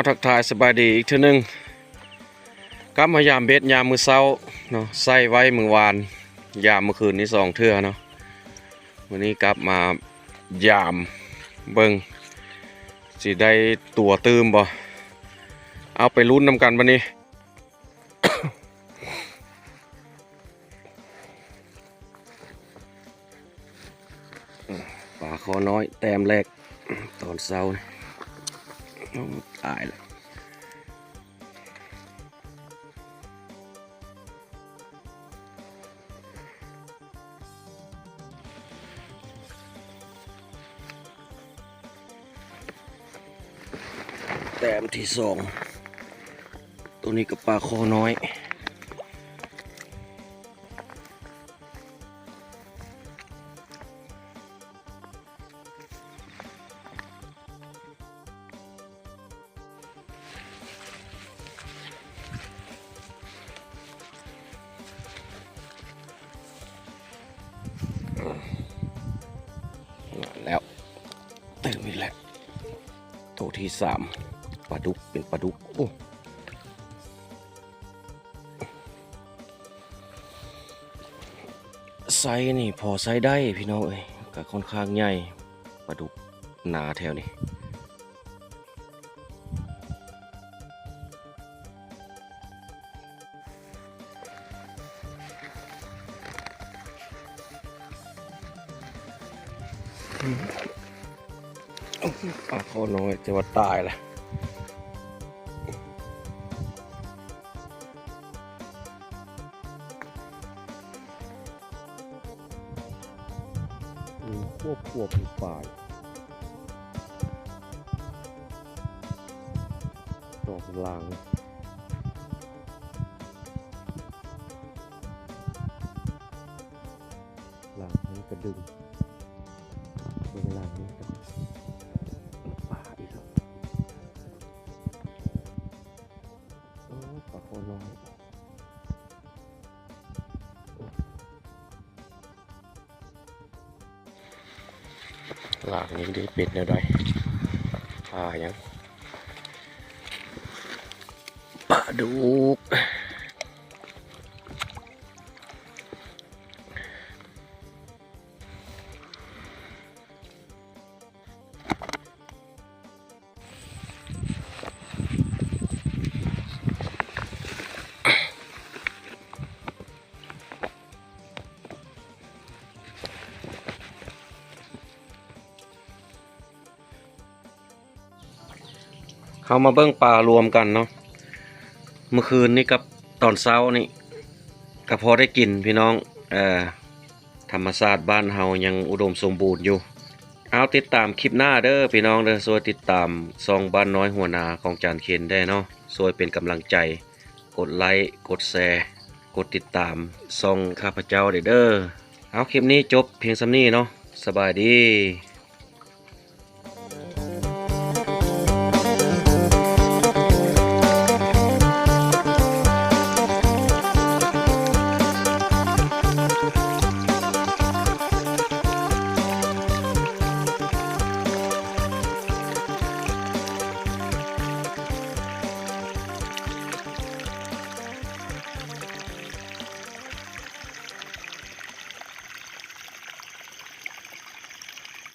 ทักทายสบายดีอีกเทื่อนึงกลับมายามเบ็ดยามมื้อเช้าเนาะใส่ไว้มื้อวานยามเมื่อคืนนี้2เทื่อเนาะวันนี้กลับมายามเบิ่งสิได้ตัวตืมบ่เอาไปลุ้นนำกันบัดนี้ ปลาคอน้อยแต้มแรกตอนเช้าตายแล้วแต้มที่2ตัวนี้กับปลาคอน้อยแล้วเติมอีกแล้วตัวที่3ปลาดุกเป็นปลาดุกโอ้ไซส์นี่พอไซส์ได้พี่น้องเอ้ยก็ค่อนข้างใหญ่ปลาดุกหนาแถวนี้ปลาคอน้อยจะว่าตายละควบปลายดอกลางนี้กระดึงเบื้องล่างนี้ก็ปลาอีกครับโอ้ปลาคอน้อยหลากนี้ได้เป็ดแล้วได้ปลายังปลาดุกเขามาเบิ้งปลารวมกันเนาะเมื่อคืนนี้กับตอนเช้านี่ก็พอได้กินพี่น้องธรรมชาติบ้านเฮายังอุดมสมบูรณ์อยู่เอาติดตามคลิปหน้าเด้อพี่น้องเด้อช่วยติดตามซองบ้านน้อยหัวนาของจานเคนได้เนาะช่วยเป็นกำลังใจกดไลค์กดแชร์กดติดตามซองข้าพเจ้าเด้อเอาคลิปนี้จบเพียงส่ำนี้เนาะสบายดี